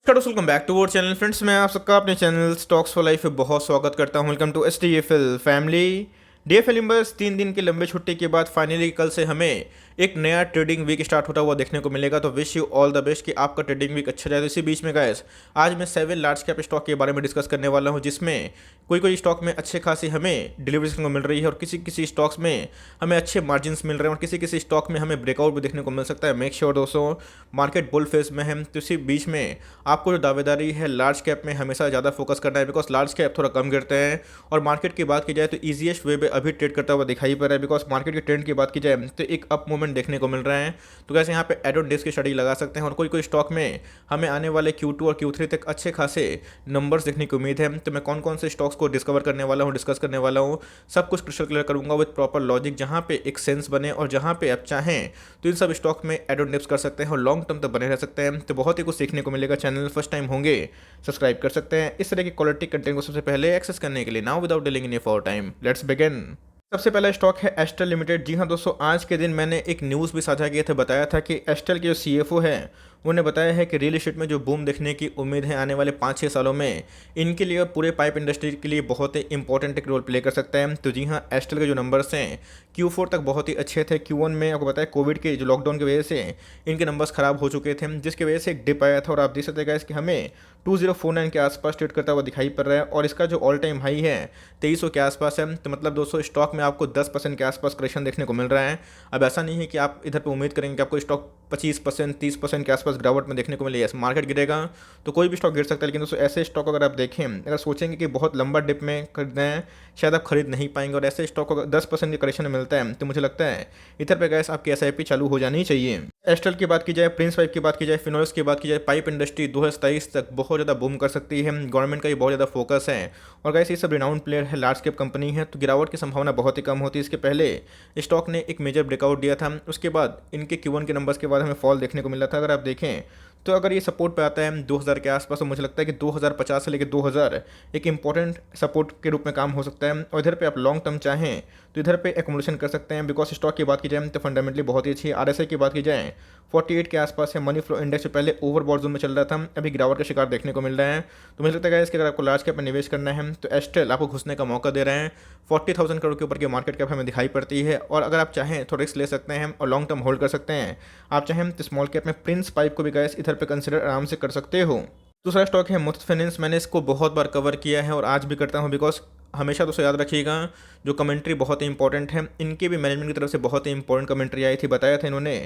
Welcome back to our channel friends. मैं आप सबका अपने चैनल स्टॉक्स फॉर लाइफ में बहुत स्वागत करता हूं। Welcome to STFL family. DFL members 3 दिन की लंबे छुट्टी के बाद फाइनली कल से हमें एक नया ट्रेडिंग वीक स्टार्ट होता हुआ देखने को मिलेगा। तो wish you all the best कि आपका ट्रेडिंग वीक अच्छा जाए। तो इसी बीच में गाइस आज मैं 7 लार्ज कैप स्टॉक के बारे में डिस्कस करने वाला हूं, जिसमें कोई कोई स्टॉक में अच्छे खासी हमें डिलीवरी देखने को मिल रही है और किसी किसी स्टॉक्स में हमें अच्छे मार्जिन मिल रहे हैं और किसी किसी स्टॉक में हमें ब्रेकआउट भी देखने को मिल सकता है। मेक श्योर दोस्तों मार्केट बुल फेज में है, तो इसी बीच में आपको जो दावेदारी है लार्ज कैप में हमेशा ज़्यादा फोकस करना है, बिकॉज लार्ज कैप थोड़ा कम गिरते हैं। और मार्केट की बात की जाए तो ईजीएस्ट वे पे अभी ट्रेड करता हुआ दिखाई पड़ रहा है, बिकॉज मार्केट के ट्रेंड की बात की जाए तो एक अप मूवमेंट देखने को मिल रहा है। तो कैसे यहाँ पे एड ऑन डेज की स्टडी लगा सकते हैं और कोई कोई स्टॉक में हमें आने वाले Q2 और Q3 तक अच्छे खासे नंबर्स देखने की उम्मीद है। तो मैं कौन कौन से स्टॉक्स को डिस्कवर करने वाला हूँ, डिस्कस करने वाला हूँ, सब कुछ क्रिस्टल क्लियर करूंगा विद प्रॉपर लॉजिक, जहाँ पे एक सेंस बने और जहाँ पे आप चाहें तो इन सब स्टॉक में एड ऑन डिप्स कर सकते हैं और लॉन्ग टर्म तक बने रह सकते हैं। तो बहुत ही कुछ सीखने को मिलेगा। चैनल फर्स्ट टाइम होंगे सब्सक्राइब कर सकते हैं इस तरह की क्वालिटी कंटेंट को सबसे पहले एक्सेस करने के लिए। Now without delaying any for time let's begin. सबसे पहला स्टॉक है एस्टेल लिमिटेड। जी हाँ दोस्तों, आज के दिन मैंने एक न्यूज़ भी साझा किए थे, बताया था कि एस्टेल के जो CFO है उन्होंने बताया है कि रियल एस्टेट में जो बूम देखने की उम्मीद है आने वाले 5-6 सालों में, इनके लिए पूरे पाइप इंडस्ट्री के लिए बहुत ही इंपॉर्टेंट एक रोल प्ले कर सकता है। तो जी हाँ, एस्टेल के जो नंबर्स हैं Q4 तक बहुत ही अच्छे थे। Q1 में आपको बताया कोविड के जो लॉकडाउन की वजह से इनके नंबर्स खराब हो चुके थे, जिसकी वजह से एक डिप आया था और आप देख सकते हैं कि हमें 2049 के आसपास ट्रेड करता हुआ दिखाई पड़ रहा है और इसका जो ऑल टाइम हाई है 2300 के आसपास है। तो मतलब दोस्तों स्टॉक में आपको 10% के आसपास करेक्शन देखने को मिल रहा है। अब ऐसा नहीं है कि आप इधर पे उम्मीद करेंगे कि आपको स्टॉक 25% 30% के आसपास गिरावट में देखने को मिले। यस, मार्केट गिरेगा तो कोई भी स्टॉक गिर सकता है, लेकिन दोस्तों ऐसे स्टॉक अगर आप देखें, अगर सोचेंगे कि बहुत लंबा डिप में खरीदना है, शायद आप खरीद नहीं पाएंगे। और ऐसे स्टॉक को अगर 10% के करेक्शन मिलता है तो मुझे लगता है इधर पे गैस आपकी SIP चालू हो जानी चाहिए। एस्ट्रल की बात की जाए, प्रिंस पाइप की बात की जाए, फिनोलेक्स की बात की जाए, पाइप इंडस्ट्री 2027 तक बहुत ज़्यादा बूम कर सकती है। गवर्नमेंट का ये बहुत ज़्यादा फोकस है और गैस ये सब रिनाउंड प्लेयर है, लार्ज कैप कंपनी है, तो गिरावट की संभावना बहुत ही कम होती है। इसके पहले स्टॉक ने एक मेजर ब्रेकआउट दिया था, उसके बाद इनके Q1 के नंबर्स के बाद हमें फॉल देखने को मिला था। अगर आप देखें तो अगर ये सपोर्ट पे आता है 2000 के आसपास, तो मुझे लगता है कि 2050 से लेकर 2000 एक इंपॉर्टेंट सपोर्ट के रूप में काम हो सकता है। और इधर पे आप लॉन्ग टर्म चाहें तो इधर पे एकोमोडेशन कर सकते हैं, बिकॉज स्टॉक की बात की जाए तो फंडामेंटली बहुत ही अच्छी है। RSI की बात की जाए 48 के आसपास है। मनी फ्लो इंडेक्स पहले ओवरबॉट जोन में चल रहा था, अभी गिरावट का शिकार देखने को मिल रहा है। तो मुझे लगता है इसके अगर आपको लार्ज कैप में निवेश करना है तो एस्टेल आपको घुसने का मौका दे रहे हैं। 40,000 करोड़ के ऊपर की मार्केट कैप हमें दिखाई पड़ती है और अगर आप चाहें तो रिस्क ले सकते हैं और लॉन्ग टर्म होल्ड कर सकते हैं। आप चाहें तो स्मॉल कैप में प्रिंस पाइप को भी गैस इधर पे कंसिडर आराम से कर सकते हो। दूसरा स्टॉक है मुथूट फाइनेंस। मैंने इसको बहुत बार कवर किया है और आज भी करता हूँ, बिकॉज हमेशा दोस्तों याद रखिएगा जो कमेंट्री बहुत ही इंपॉर्टेंट है। इनके भी मैनेजमेंट की तरफ से बहुत ही इंपॉर्टेंट कमेंट्री आई थी। बताया था इन्होंने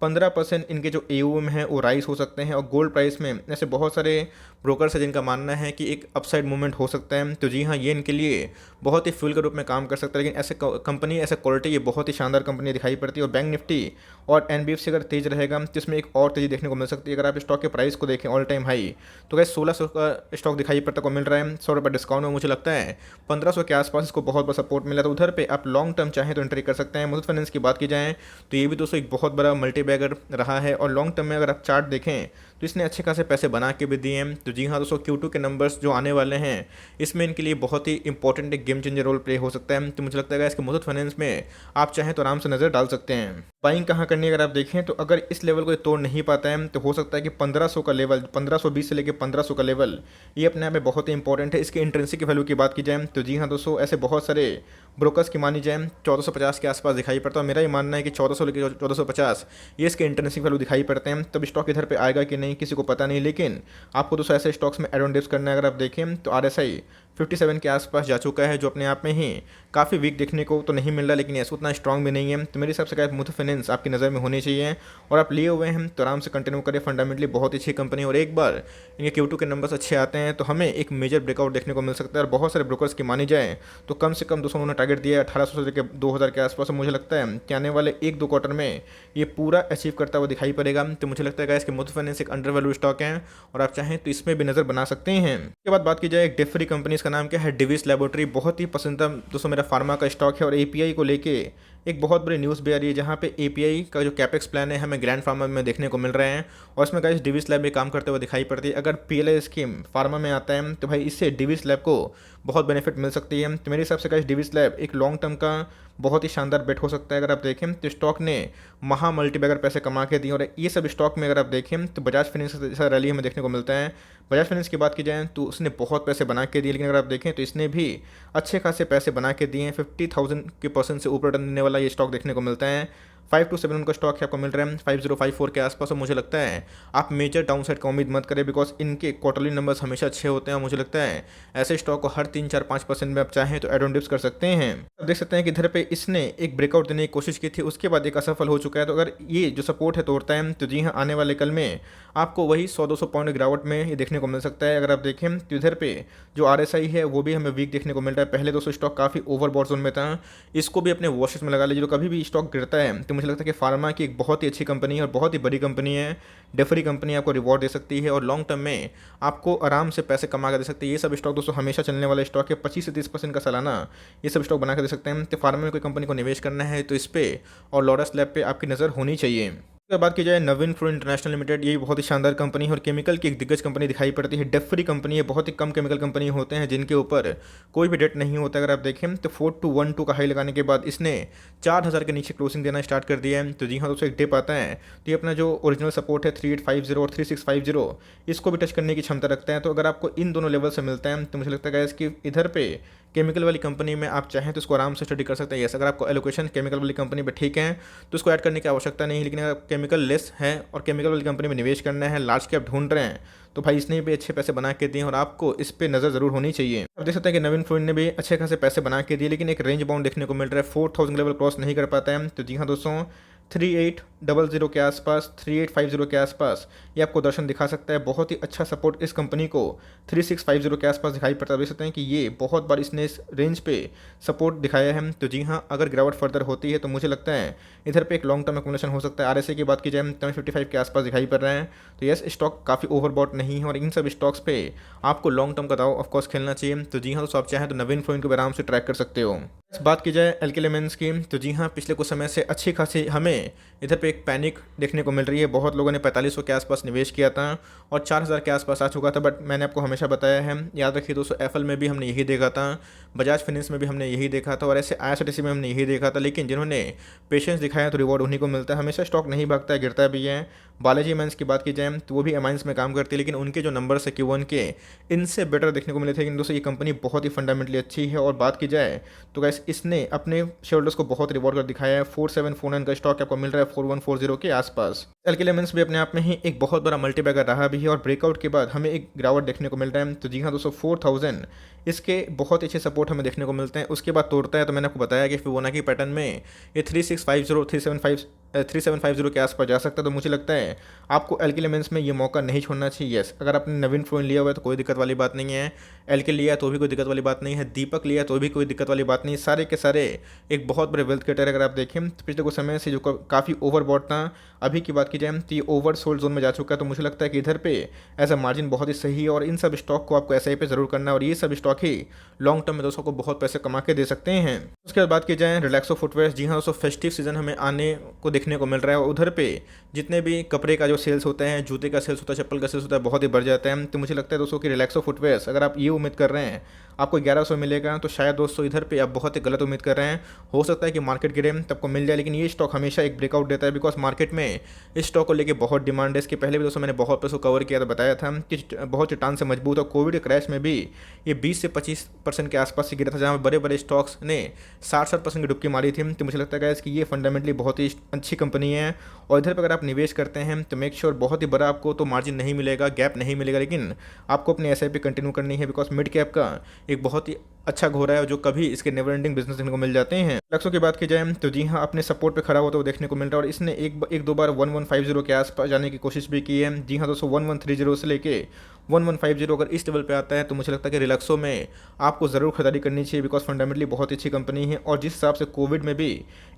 15% इनके जो AUM है वो राइज हो सकते हैं और गोल्ड प्राइस में ऐसे बहुत सारे ब्रोकर्स हैं जिनका मानना है कि एक अपसाइड मूवमेंट हो सकता है। तो जी हाँ, ये इनके लिए बहुत ही फ्यूल के रूप में काम कर सकता है। लेकिन ऐसे कंपनी, ऐसे क्वालिटी, ये बहुत ही शानदार कंपनी दिखाई पड़ती है। और बैंक निफ्टी और NBFC अगर तेज रहेगा तो इसमें एक और तेजी देखने को मिल सकती है। अगर आप स्टॉक के प्राइस को देखें ऑल टाइम हाई तो गैस 1600 का स्टॉक दिखाई पड़ता को मिल रहा है। 100 रुपये डिस्काउंट में मुझे लगता है 1500 के आसपास इसको बहुत बड़ा सपोर्ट मिला। तो उधर पे आप लॉन्ग टर्म चाहें तो एंट्री कर सकते हैं। मुथूट फाइनेंस की बात की जाए तो ये भी दोस्तों एक बहुत बड़ा मल्टी बैगर रहा है और लॉन्ग टर्म में अगर आप चार्ट देखें तो इसने अच्छे खासे पैसे बना के भी दिए हैं। तो जी हाँ दोस्तों, Q2 के नंबर्स जो आने वाले हैं इसमें इनके लिए बहुत ही इंपॉर्टेंट एक गेम चेंजर रोल प्ले हो सकता है। तो मुझे लगता है इसके मुथूट फाइनेंस में आप चाहें तो आराम से नज़र डाल सकते हैं। बाइंग कहाँ करनी है अगर आप देखें तो अगर इस लेवल को तोड़ नहीं पाता है तो हो सकता है कि 1500 का लेवल, 1520 से लेकर 1500 का लेवल, ये अपने आप में बहुत ही इंपॉर्टेंट है। इसके इंट्रिंसिक वैल्यू की बात की जाए तो जी हाँ दोस्तों, ऐसे बहुत सारे ब्रोकर्स की मानी जाए 1450 के आसपास दिखाई पड़ता है। मेरा ये मानना है कि 1400 लेकर 1450 ये इसके इंट्रिंसिक वैल्यू दिखाई पड़ते हैं। तब स्टॉक इधर पे आएगा कि नहीं किसी को पता नहीं, लेकिन आपको दोस्तों ऐसे स्टॉक्स में एड ऑन डिप्स करना है। अगर आप देखें तो RSI 57 के आसपास जा चुका है, जो अपने आप में ही काफ़ी वीक देखने को तो नहीं मिल रहा, लेकिन ऐसा उतना स्ट्रॉन्ग भी नहीं है। तो मेरे हिसाब से क्या मुथूट फाइनेंस आपकी नज़र में होनी चाहिए और आप लिए हुए हैं तो आराम से कंटिन्यू करें। फंडामेंटली बहुत अच्छी कंपनी और एक बार इनके Q2 के नंबर्स अच्छे आते हैं तो हमें एक मेजर ब्रेकआउट देखने को मिल सकता है। और बहुत सारे ब्रोकर्स की मानी जाए तो कम से कम दोस्तों उन्होंने टारगेट दिया है 1800 से 2000 के आसपास। मुझे लगता है कि आने वाले 1-2 क्वार्टर में ये पूरा अचीव करता हुआ दिखाई पड़ेगा। तो मुझे लगता है कि मुथूट फाइनेंस एक अंडर वैल्यू स्टॉक है और आप चाहें तो इसमें भी नज़र बना सकते हैं। इसके बाद बात की जाए एक डेट फ्री कंपनी, इसका नाम क्या है, डिविस लेबोरेटरी। बहुत ही पसंदीदा दोस्तों मेरा फार्मा का स्टॉक है और API को लेके एक बहुत बड़ी न्यूज़ भी आ रही है जहाँ पे एपीआई का जो कैपेक्स प्लान है हमें ग्रैंड फार्मा में देखने को मिल रहे हैं और इसमें गाइस डिविस लैब भी काम करते हुए दिखाई पड़ती है। अगर पीएलआई स्कीम फार्मा में आता है तो भाई इससे डिविस लैब को बहुत बेनिफिट मिल सकती है। तो मेरे हिसाब से गाइस डिविस लैब एक लॉन्ग टर्म का बहुत ही शानदार बेट हो सकता है। अगर आप देखें तो स्टॉक ने महा मल्टीबैगर पैसे कमा के दिए और ये सब स्टॉक में अगर आप देखें तो बजाज फाइनेंस जैसा रैली हमें देखने को मिलता है। बजाज फाइनेंस की बात की जाए तो उसने बहुत पैसे बना के दिए, लेकिन अगर आप देखें तो इसने भी अच्छे खासे पैसे बना के दिए हैं। 50,000 के % से ऊपर रिटर्न देने वाला ये स्टॉक देखने को मिलता है। 5 to 7 उनका स्टॉक है आपको मिल रहा है 5054 के आसपास। और मुझे लगता है आप मेजर डाउनसाइड का उम्मीद मत करें, बिकॉज इनके क्वार्टरली नंबर्स हमेशा अच्छे होते हैं और मुझे लगता है ऐसे स्टॉक को हर 3-4-5% में आप चाहें तो एड ऑन डिप्स कर सकते हैं। अब देख सकते हैं कि इधर पे इसने एक ब्रेकआउट देने की कोशिश की थी, उसके बाद एक असफल हो चुका है। तो अगर ये जो सपोर्ट है तोड़ता है तो जी हाँ, आने वाले कल में आपको वही 100-200 पॉइंट गिरावट में ये देखने को मिल सकता है। अगर आप देखें तो इधर पे जो आरएसआई है वो भी हमें वीक देखने को मिल रहा है। पहले दोस्तों स्टॉक काफ़ी ओवरबॉट जोन में था, इसको भी अपने वॉशेस में लगा लीजिए। जो कभी भी स्टॉक गिरता है तो मुझे लगता है कि फार्मा की एक बहुत ही अच्छी कंपनी है और बहुत ही बड़ी कंपनी है। डेफरी कंपनी आपको रिवॉर्ड दे सकती है और लॉन्ग टर्म में आपको आराम से पैसे कमा कर दे सकती है। ये सब स्टॉक दोस्तों हमेशा चलने वाले स्टॉक है, 25 से 30% का सालाना ये सब स्टॉक बना कर दे सकते हैं। तो फार्मा में कोई कंपनी को निवेश करना है तो इस पे और लॉरस लैब पे आपकी नज़र होनी चाहिए। अगर बात की जाए नवीन फ्लो इंटरनेशनल लिमिटेड, ये बहुत ही शानदार कंपनी है और केमिकल की एक दिग्गज कंपनी दिखाई पड़ती है। डेट फ्री कंपनी है, बहुत ही कम केमिकल कंपनी होते हैं जिनके ऊपर कोई भी डेट नहीं होता। अगर आप देखें तो 4212 का हाई लगाने के बाद इसने 4000 के नीचे क्लोजिंग देना स्टार्ट कर दिया है। तो जी हाँ दोस्तों, एक डिप आता है तो ये अपना जो ओरिजिनल सपोर्ट है 3850 और 3650 इसको भी टच करने की क्षमता रखता है। तो अगर आपको इन दोनों लेवल से मिलता है तो मुझे लगता है कि इधर पे केमिकल वाली कंपनी में आप चाहें तो इसको आराम से स्टडी कर सकते हैं। यस, अगर आपको एलोकेशन केमिकल वाली कंपनी पे ठीक है तो इसको ऐड करने की आवश्यकता नहीं है, लेकिन अगर केमिकल लेस है और केमिकल वाली कंपनी में निवेश करना है, लार्ज कैप ढूंढ रहे हैं, तो भाई इसने भी अच्छे पैसे बना के दिए और आपको इस पे नज़र ज़रूर होनी चाहिए। अब देख सकते हैं कि नवीन फ्लोइन ने भी अच्छे खासे पैसे बना के दिए, लेकिन एक रेंज बाउंड देखने को मिल रहा है, 4000 लेवल क्रॉस नहीं कर पाता है। तो जी हाँ दोस्तों, 3800 के आसपास, 3850 के आसपास ये आपको दर्शन दिखा सकता है। बहुत ही अच्छा सपोर्ट इस कंपनी को 3650 के आसपास दिखाई पड़ता है। देख सकते हैं कि ये बहुत बार इसने इस रेंज पे सपोर्ट दिखाया है। तो जी हाँ, अगर गिरावट फर्दर होती है तो मुझे लगता है इधर पे एक लॉन्ग टर्म एक्मुलेशन हो सकता है। आरएसआई की बात की जाए तो 55 के आसपास दिखाई पड़ रहे हैं। तो यस, स्टॉक काफ़ी ओवरबॉट नहीं है और इन सब स्टॉक्स पे आपको लॉन्ग टर्म का दाव ऑफकोर्स खेलना चाहिए। तो जी हाँ दोस्तों, आप चाहें तो नवीन फ्लोइन को भी आराम से ट्रैक कर सकते हो। बात की जाए एल्केल एलिमेंट्स की तो जी हाँ, पिछले कुछ समय से अच्छी खासी हमें इधर पे एक पैनिक देखने को मिल रही है। बहुत लोगों ने 4500 के आसपास निवेश किया था और 4000 के आसपास आ चुका था, बट मैंने आपको हमेशा बताया है, याद रखिए दोस्तों, एफएल में भी हमने यही देखा था, बजाज फाइनेंस में भी हमने यही देखा था और ऐसे आईआरसीटीसी में हमने यही देखा था। लेकिन जिन्होंने पेशेंस दिखाया तो रिवॉर्ड उन्हीं को मिलता है। हमेशा स्टॉक नहीं भागता है, गिरता भी है। बालाजी एमाइंस की बात की जाए तो वो भी एमाइंस में काम करती है, लेकिन उनके जो नंबर्स है Q1 के इनसे बेटर देखने को मिले थे। लेकिन दोस्तों ये कंपनी बहुत ही फंडामेंटली अच्छी है और बात की जाए तो गैस इसने अपने शेयर होल्डर्स को बहुत रिवॉर्ड कर दिखाया है। 4749 का स्टॉक आपको मिल रहा है 4140 के आसपास। एल्केल एलिमेंट्स भी अपने आप में ही एक बहुत बड़ा मल्टीबैगर रहा भी है और ब्रेकआउट के बाद हमें एक गिरावट देखने को मिल रहा है। तो जी हाँ दोस्तों, 4000 इसके बहुत अच्छे सपोर्ट हमें देखने को मिलते हैं, उसके बाद तोड़ता है। तो मैंने आपको बताया कि फिबोनाची पैटर्न में ये 3650 3750 के आसपास जा सकता है। तो मुझे लगता है आपको एल्केल एलिमेंट्स में ये मौका नहीं छोड़ना चाहिए। यस, अगर आपने नवीन फ्लोइन लिया हुआ है तो कोई दिक्कत वाली बात नहीं है, एल्केल लिया तो भी कोई दिक्कत वाली बात नहीं है, दीपक लिया तो भी कोई दिक्कत वाली बात नहीं। सारे के सारे एक बहुत बड़े वेल्थ क्रिएटर। अगर आप देखें तो पिछले कुछ समय से जो काफ़ी ओवरबॉट था, अभी की बात की जाए तो ये ओवर सोल्ड जोन में जा चुका है। तो मुझे लगता है कि इधर पे एज अ मार्जिन बहुत ही सही है और इन सब स्टॉक को आपको एसआई पे जरूर करना है और ये सब स्टॉक ही लॉन्ग टर्म में दोस्तों को बहुत पैसे कमा के दे सकते हैं। उसके बाद बात की जाए रिलैक्सो फुटवेयर, जी हाँ दोस्तों, फेस्टिव सीजन हमें आने को देखने को मिल रहा है और उधर पे जितने भी कपड़े का जो सेल्स होता है, जूते का सेल्स होता है, चप्पल का सेल्स होता है, बहुत ही बढ़ जाता है। तो मुझे लगता है दोस्तों कि रिलैक्सो फुटवेयर्स, अगर आप ये उम्मीद कर रहे हैं आपको 1100 मिलेगा तो शायद दोस्तों इधर पे आप बहुत ही गलत उम्मीद कर रहे हैं। हो सकता है कि मार्केट गिरे तब को मिल जाए, लेकिन ये स्टॉक हमेशा एक ब्रेकआउट देता है बिकॉज मार्केट में इस स्टॉक को लेके बहुत डिमांड है। इसके पहले भी दोस्तों मैंने बहुत पैसों कवर किया था, बताया था कि बहुत चट्टान से मजबूत और कोविड के क्रैश में भी ये 20 से 25% के आसपास से गिरा था, जहाँ बड़े बड़े स्टॉक्स ने 60% की डुबकी मारी थी। तो मुझे लगता है कि ये फंडामेंटली बहुत ही अच्छी कंपनी है और इधर पर अगर आप निवेश करते हैं तो मेक श्योर बहुत ही बड़ा आपको तो मार्जिन नहीं मिलेगा, गैप नहीं मिलेगा, लेकिन आपको अपनी एसआईपी कंटिन्यू करनी है बिकॉज मिड कैप का एक बहुत ही अच्छा घोड़ा है जो कभी इसके नेवर एंडिंग बिजनेस देखने को मिल जाते हैं। लक्ष्यों की बात की जाए तो जी हाँ, अपने सपोर्ट पे खड़ा होता हुआ देखने को मिल रहा है और इसने एक दो बार 1150 के आसपास जाने की कोशिश भी की है। जी हाँ दोस्तों, 1130 से लेके 1150 अगर इस लेवल पे आता है तो मुझे लगता है कि रिलैक्सो में आपको ज़रूर खरीदारी करनी चाहिए, बिकॉज फंडामेंटली बहुत अच्छी कंपनी है। और जिस हिसाब से कोविड में भी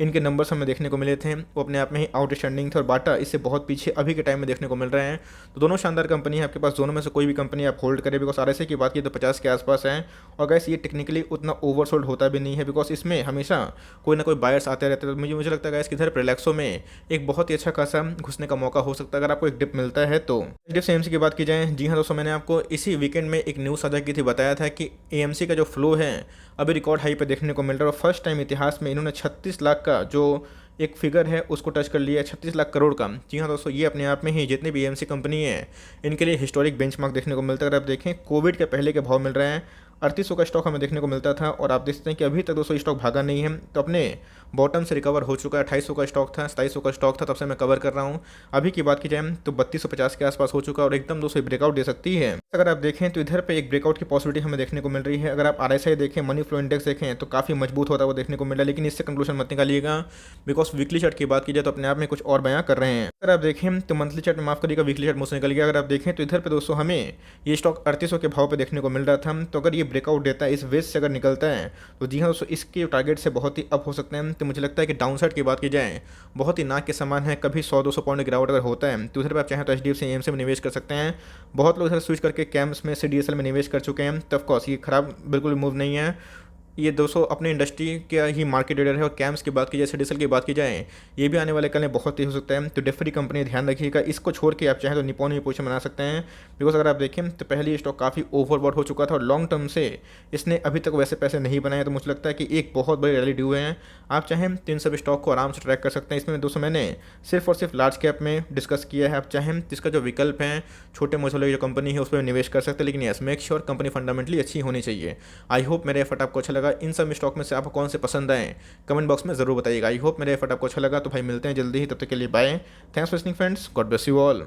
इनके नंबर्स हमें देखने को मिले थे वो अपने आप में ही आउटस्टैंडिंग थे, और बाटा इससे बहुत पीछे अभी के टाइम में देखने को मिल रहे हैं। तो दोनों शानदार कंपनी है, आपके पास दोनों में से कोई भी कंपनी आप होल्ड करें, बिकॉज आरएसआई की बात की तो 50 के आसपास है। और गैस ये टेक्निकली उतना ओवरसोल्ड होता भी नहीं है, बिकॉज इसमें हमेशा कोई ना कोई बायर्स आते रहते हैं। तो मुझे लगता है गैस किधर रिलैक्सो में एक बहुत ही अच्छा खासा घुसने का मौका हो सकता है अगर आपको एक डिप मिलता है तो। डिप से एएमसी की बात की जाए, जी हाँ दोस्तों, मैंने आपको इसी वीकेंड में एक न्यूज़ साझा की थी, बताया था कि एएमसी का जो फ्लो है अभी रिकॉर्ड हाई पे देखने को मिल रहा है, और फर्स्ट टाइम इतिहास में इन्होंने 36 लाख का जो एक फिगर है उसको टच कर लिया है, 36 लाख करोड़ का। जी हाँ दोस्तों, ये अपने आप में ही जितनी भी एएमसी कंपनी है इनके लिए हिस्टोरिक बेंचमार्क देखने को मिलता है। अगर आप देखें कोविड के पहले के भाव मिल रहे हैं, 3800 का स्टॉक हमें देखने को मिलता था, और आप देखते हैं कि अभी तक दोस्तों स्टॉक भागा नहीं है, तो अपने बॉटम से रिकवर हो चुका है। 2800 का स्टॉक था, 2700 का स्टॉक था, तब से मैं कवर कर रहा हूँ। अभी की बात की जाए तो 3250 के आसपास हो चुका है, और एकदम दोस्तों ब्रेकआउट दे सकती है। अगर आप देखें तो इधर पे एक ब्रेकआउट की पॉसिबिलिटी हमें देखने को मिल रही है। अगर आप आरएसआई देखें, मनी फ्लो इंडेक्स देखें तो काफ़ी मजबूत होता है वो देखने को मिल रहा है, लेकिन इससे कंक्लूजन मत निकालिएगा, बिकॉज वीकली चार्ट की बात की जाए तो अपने आप में कुछ और बयां कर रहे हैं। अगर आप देखें तो मंथली चार्ट में माफ करिएगा, वीकली चार्ट मुझसे निकल गया। अगर आप देखें तो इधर पे दोस्तों हमें ये स्टॉक 3800 के भाव पे देखने को मिल रहा था, तो अगर ये ब्रेकआउट देता है, इस वेस्ट से अगर निकलता है तो जी हाँ दोस्तों इसके टारगेट से बहुत ही अप हो सकते हैं। तो मुझे लगता है कि डाउन साइड की बात की जाए बहुत ही नाक के समान है, कभी 100-200 पॉइंट गिरावट अगर होता है तो उधर पर आप चाहें तो एचडीएफसी एएमसी में निवेश कर सकते हैं। बहुत लोग इधर स्विच करके कैम्स में सीडीएसएल में निवेश कर चुके हैं, तो ऑफकोर्स ये खराब बिल्कुल मूव नहीं है। ये 200 अपने इंडस्ट्री का ही मार्केट लीडर है, और कैम्स की बात की जाए, सीडीएसएल की बात की जाए, ये भी आने वाले कल में बहुत तेज हो सकता है। तो डेफरी कंपनी ध्यान रखिएगा, इसको छोड़ के आप चाहें तो निपॉन में पोजीशन बना सकते हैं, बिकॉज अगर आप देखें तो पहले ये स्टॉक काफ़ी ओवरबॉट हो चुका था, और लॉन्ग टर्म से इसने अभी तक वैसे पैसे नहीं बनाए, तो मुझे लगता है कि एक बहुत बड़ी रैली ड्यू है। आप चाहें तो इन सब स्टॉक को आराम से ट्रैक कर सकते हैं। इसमें दोस्तों मैंने सिर्फ और सिर्फ लार्ज कैप में डिस्कस किया है, आप चाहें तो इसका जो विकल्प है छोटे मोटे जो कंपनी है उस पर निवेश कर सकते हैं, लेकिन yes make sure company fundamentally अच्छी होनी चाहिए। आई होप मेरा एफर्ट आपको अच्छा लगा। इन सब स्टॉक में से आपको कौन से पसंद आए कमेंट बॉक्स में जरूर बताइएगा। आई होप मेरा एफर्ट आपको अच्छा लगा। तो भाई मिलते हैं जल्दी ही, तब तक के लिए bye. Thanks for listening friends, God bless you all.